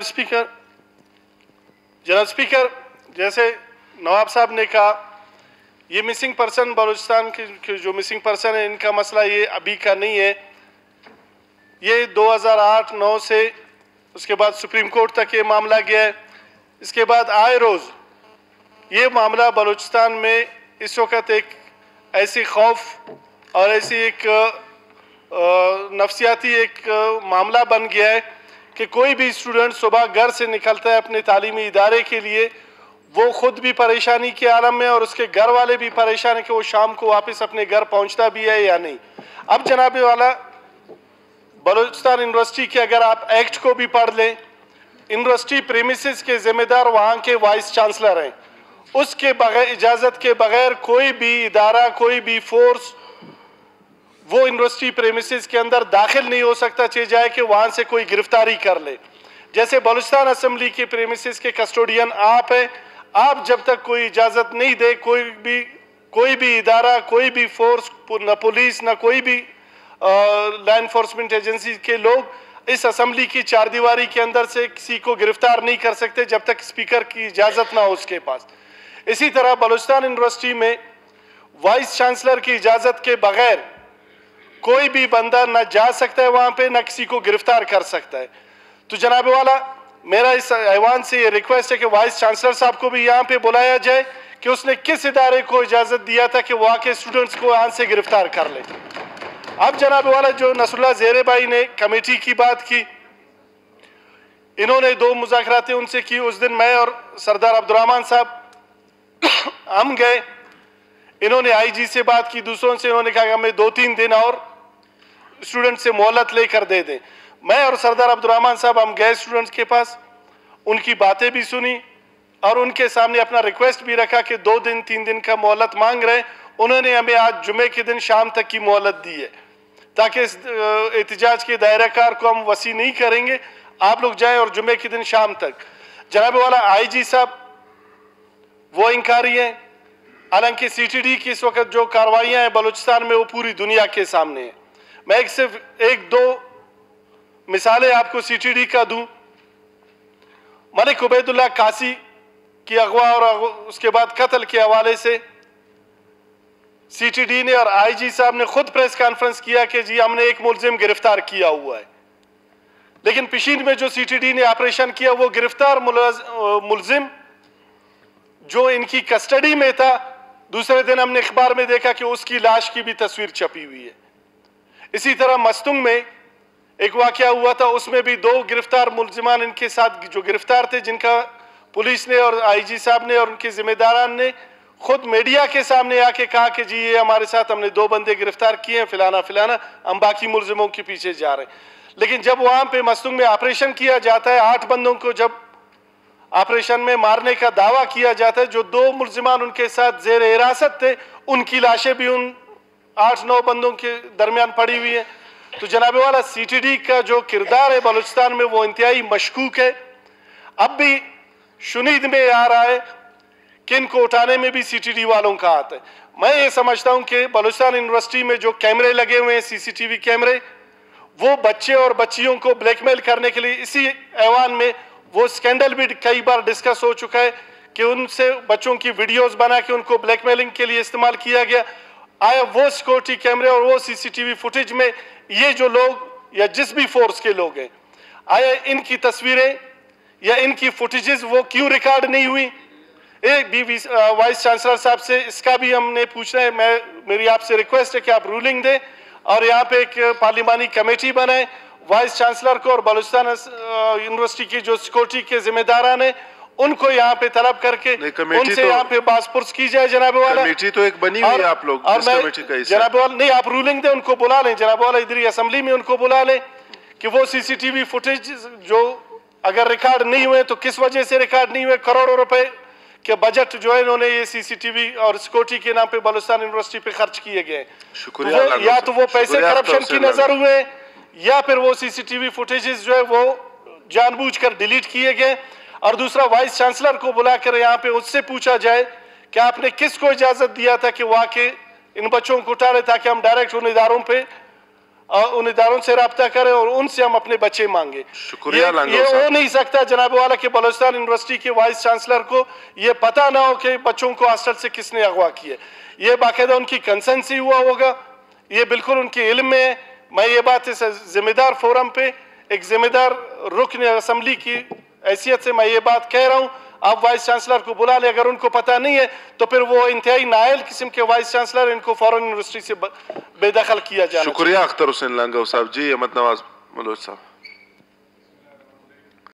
Speaker, जनाब speaker, जैसे नवाब साहब ने कहा, ये मिसिंग पर्सन बलूचिस्तान के जो मिसिंग पर्सन है इनका मसला ये अभी का नहीं है। ये 2008-9 से उसके बाद सुप्रीम कोर्ट तक ये मामला गया है। इसके बाद आए रोज़ ये मामला बलूचिस्तान में इस वक्त एक ऐसी खौफ और ऐसी एक नफसियाती एक मामला बन गया है कि कोई भी स्टूडेंट सुबह घर से निकलता है अपने तालीमी इदारे के लिए, वो खुद भी परेशानी के आलम में और उसके घर वाले भी परेशान है कि वो शाम को वापस अपने घर पहुंचता भी है या नहीं। अब जनाब वाला बलूचिस्तान यूनिवर्सिटी के अगर आप एक्ट को भी पढ़ लें, यूनिवर्सिटी प्रेमिसेस के जिम्मेदार वहाँ के वाइस चांसलर हैं। उसके बगैर, इजाज़त के बगैर कोई भी इदारा, कोई भी फोर्स वो यूनिवर्सिटी प्रेमिसेस के अंदर दाखिल नहीं हो सकता, चाहे जाए कि वहाँ से कोई गिरफ्तारी कर ले। जैसे बलूचिस्तान असेंबली के प्रेमिसेस के कस्टोडियन आप हैं, आप जब तक कोई इजाज़त नहीं दे कोई भी इदारा, कोई भी फोर्स, न पुलिस न कोई भी लॉ इन्फोर्समेंट एजेंसी के लोग इस असेंबली की चार दीवारी के अंदर से किसी को गिरफ्तार नहीं कर सकते जब तक स्पीकर की इजाज़त ना हो उसके पास। इसी तरह बलूचिस्तान यूनिवर्सिटी में वाइस चांसलर की इजाज़त के बगैर कोई भी बंदा न जा सकता है वहाँ पे, न किसी को गिरफ्तार कर सकता है। तो जनाब वाला, मेरा इस ऐवान से ये रिक्वेस्ट है कि वाइस चांसलर साहब को भी यहाँ पे बुलाया जाए कि उसने किस इदारे को इजाज़त दिया था कि वहाँ के स्टूडेंट्स को यहाँ से गिरफ्तार कर ले। अब जनाब वाला, जो नसरुल्लाह ज़ेरे भाई ने कमेटी की बात की, इन्होंने 2 मुज़ाकरातें उनसे की। उस दिन मैं और सरदार अब्दुर्रहमान साहब हम गए, इन्होंने आईजी से बात की, दूसरों से इन्होंने कहा कि हमें 2-3 दिन और स्टूडेंट से मोहलत लेकर दे दें। मैं और सरदार अब्दुर्रहमान साहब हम गए स्टूडेंट्स के पास, उनकी बातें भी सुनी और उनके सामने अपना रिक्वेस्ट भी रखा कि 2-3 दिन का मोहलत मांग रहे। उन्होंने हमें आज जुमे के दिन शाम तक की मोहलत दी है ताकि इस एहतजाज के दायरा कार को हम वसी नहीं करेंगे, आप लोग जाएं और जुमे के दिन शाम तक। जनाब वाला, आईजी साहब वो इंकारी हैं, हालांकि सीटीडी की इस वक्त जो कार्रवाइयाँ हैं बलूचिस्तान में वो पूरी दुनिया के सामने है। मैं सिर्फ 1-2 मिसालें आपको सीटीडी का दूं। मलिक उबैदुल्लाह कासी की अगवा और उसके बाद कत्ल के हवाले से सीटीडी ने और आईजी साहब ने खुद प्रेस कॉन्फ्रेंस किया कि जी हमने एक मुलजिम गिरफ्तार किया हुआ है, लेकिन पिशीन में जो सीटीडी ने ऑपरेशन किया वो गिरफ्तार मुलजिम जो इनकी कस्टडी में था, दूसरे दिन हमने अखबार में देखा कि उसकी लाश की भी तस्वीर छपी हुई है। इसी तरह मस्तुंग में एक वाकया हुआ था, उसमें भी 2 गिरफ्तार मुलजिमान इनके साथ जो गिरफ्तार थे, जिनका पुलिस ने और आईजी साहब ने और उनके जिम्मेदारान ने खुद मीडिया के सामने आके कहा कि जी ये हमारे साथ हमने 2 बंदे गिरफ्तार किए हैं, फिलाना फिलाना, हम बाकी मुलजिमों के पीछे जा रहे हैं। लेकिन जब वहाँ पे मस्तुंग में ऑपरेशन किया जाता है, 8 बंदों को जब ऑपरेशन में मारने का दावा किया जाता है, जो 2 मुलजिमान उनके साथ जेर हिरासत थे, उनकी लाशें भी उन 8-9 बंदों के दरमियान पड़ी हुई है। तो जनाब वाला, सीटीडी का जो किरदार है बलूचिस्तान में वो इंतहाई मशकूक है। अब भी शुनीद में आ रहा है कि इनको उठाने में भी सीटीडी वालों का हाथ है। मैं ये समझता हूँ कि बलूचिस्तान यूनिवर्सिटी में जो कैमरे लगे हुए हैं, सीसीटीवी कैमरे, वो बच्चे और बच्चियों को ब्लैकमेल करने के लिए, इसी ऐवान में वो स्कैंडल भी कई बार डिस्कस हो चुका है कि उनसे बच्चों की वीडियोस बना के उनको ब्लैकमेलिंग के लिए इस्तेमाल किया गया। आया वो सिक्योरिटी कैमरे और वो सीसीटीवी फुटेज में ये जो लोग या जिस भी फोर्स के लोग हैं, आया इनकी तस्वीरें या इनकी फुटेजेस वो क्यों रिकॉर्ड नहीं हुई? एक भी वाइस चांसलर साहब से इसका भी हमने पूछना है। मेरी आपसे रिक्वेस्ट है कि आप रूलिंग दें और यहाँ पे एक पार्लिमानी कमेटी बनाए, वाइस चांसलर को और बलूचिस्तान यूनिवर्सिटी की जो सिक्योरिटी के जिम्मेदारान है उनको यहाँ पे तलब करके उनसे यहाँ पे बासपुर्स की जाए। जनाब वाला, कमेटी तो एक बनी हुई है, आप लोग और जनाब वाला, नहीं आप रूलिंग दे, उनको बुला लें जनाब वाला, इधर असेंबली में उनको बुला लें कि वो सीसीटीवी फुटेज जो अगर रिकॉर्ड नहीं हुए तो किस वजह से रिकॉर्ड नहीं हुए। करोड़ों रुपए के बजट जो है इन्होंने ये सीसीटीवी और सिक्योरिटी के नाम पे बलूचिस्तान यूनिवर्सिटी पे खर्च किए गए। शुक्रिया। या तो वो पैसे करप्शन की नजर हुए या फिर वो सीसीटीवी फुटेजेस जो है वो जानबूझकर डिलीट किए गए। और दूसरा, वाइस चांसलर को बुलाकर यहाँ पे उससे पूछा जाए कि आपने किसको इजाजत दिया था कि वहाँ के इन बच्चों को उठा रहे ताकि हम डायरेक्ट उन इदारों पे उन इदारों से रब्ता करें और उनसे हम अपने बच्चे मांगे। शुक्रिया लांगो ये साहब। हो नहीं सकता जनाब वाला के बलोचिस्तान यूनिवर्सिटी के वाइस चांसलर को ये पता ना हो कि बच्चों को हॉस्टल से किसने अगवा किया। ये बाकायदा उनकी कंसेंट से हुआ होगा, ये बिल्कुल उनके इल्म में है। मैं ये बात इस जिम्मेदार फोरम पे एक जिम्मेदार रुकन असम्बली की हैसियत से मैं ये बात कह रहा हूँ, आप वाइस चांसलर को बुला ले। अगर उनको पता नहीं है तो फिर वो इंतहाई नायल किस्म के वाइस चांसलर, इनको फौरन यूनिवर्सिटी से बेदखल किया जाए। शुक्रिया अख्तर हुसैन लांगो साहब जी। अहमद नवाज मलोच साहब।